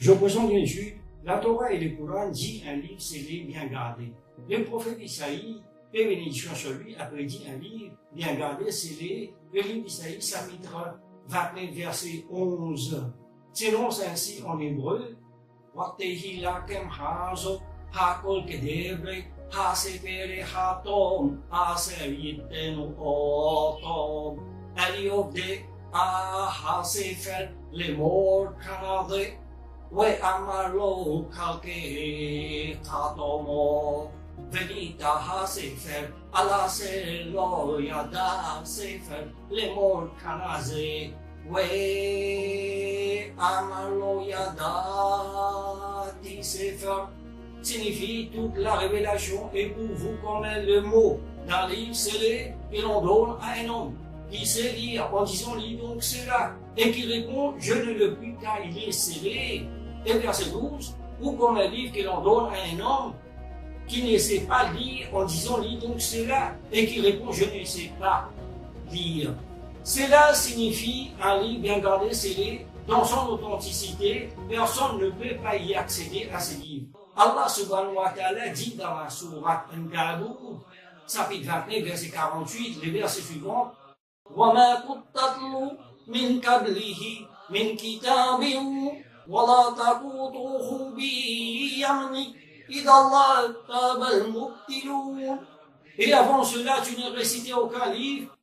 Je présente une chute. La Torah et le Coran dit un livre scellé, bien gardé. Le prophète Isaïe, paix et bénédiction sur lui, a prédit un livre bien gardé, scellé. Le livre d'Isaïe, chapitre 29, verset 11. S'énonce ainsi en hébreu. Watehi lakem hazo, hakol kedebre, hasepere hatom, haseyitenu otom. Aliovde, hasefer, le mor kanade. ואמרו כלכי חתומו וניתן הספר על הסלו ידע ספר לאמור כנזה ואמרו ידעתי ספר signifie toute la révélation et pour vous comme le mot d'un livre scellé que l'on donne à un homme qui sait lire en disant lis donc cela et qui répond je ne le puis car il est scellé. Et verset 12, ou comme un livre que l'on donne à un homme qui ne sait pas lire en disant lis donc cela et qui répond je ne sais pas lire. Cela signifie un livre bien gardé, scellé, dans son authenticité, personne ne peut pas y accéder à ce livre. Allah subhanahu wa ta'ala dit dans la sourate An-Kabut, chapitre 29, verset 48, les versets suivants, وَمَا كُنْتَ مِنْ قَبْلِهِ مِنْ كِتَابٍ ولا تقوطوه بيمنك إذا الله تاب المبتلون. Et avant cela, tu ne récitais aucun livre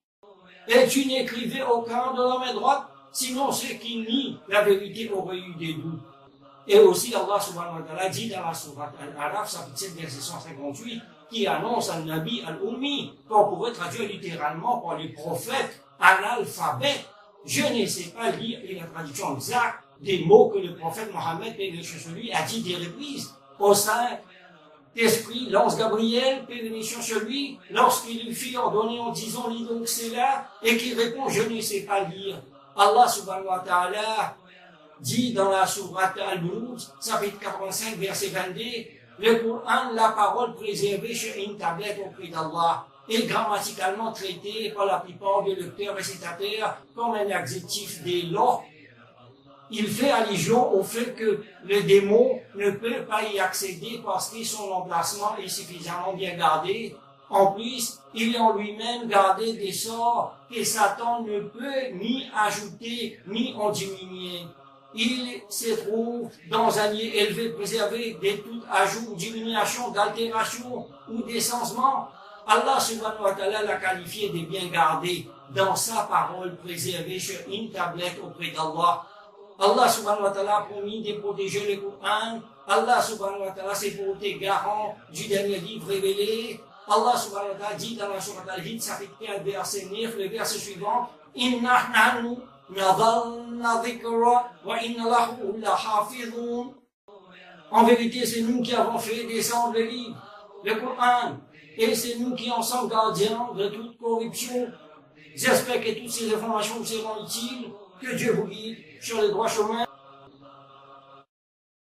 et tu n'écrivais aucun de la main droite, sinon ceux qui nient la vérité auraient eu des doutes. Et aussi Allah subhanahu wa ta'ala dit dans la sourate Al-Araf, chapitre 7, verset 158, qui annonce un Nabi al-Ummi, qu'on pourrait traduire littéralement par les prophètes, analphabète. Je ne sais pas lire, et la traduction exacte des mots que le prophète Mohammed, paix et sur lui, a dit des reprises au Saint-Esprit, l'ange Gabriel, paix et sur lui, lorsqu'il lui fit ordonner en disant lis donc cela, et qu'il répond je ne sais pas lire. Allah subhanahu wa ta'ala dit dans la sourate Al-Buruj, chapitre 85, verset 22, le Coran, la parole préservée sur une tablette auprès d'Allah, est grammaticalement traité par la plupart des lecteurs récitateurs comme un adjectif d'éloge. Il fait allusion au fait que le démon ne peut pas y accéder parce que son emplacement est suffisamment bien gardé. En plus, il est en lui-même gardé des sorts que Satan ne peut ni ajouter ni en diminuer. Il se trouve dans un lieu élevé, préservé de tout ajout, diminution, d'altération ou d'essentiellement. Allah subhanahu wa ta'ala l'a qualifié de bien gardé dans sa parole préservée sur une tablette auprès d'Allah. Allah subhanahu wa ta'ala a promis de protéger le Coran. Allah subhanahu wa ta'ala s'est porté garant du dernier livre révélé. Allah subhanahu wa ta'ala dit dans la sourate Al-Hijr, chapitre 4, verset 9, le verset suivant, Inna nahnu nadhalna dhikra wa inna lahu lahafidhun. En vérité, c'est nous qui avons fait descendre le livre, le Coran, et c'est nous qui en sommes gardiens de toute corruption. J'espère que toutes ces informations vous seront utiles. Que Dieu vous guide sur le droit chemin.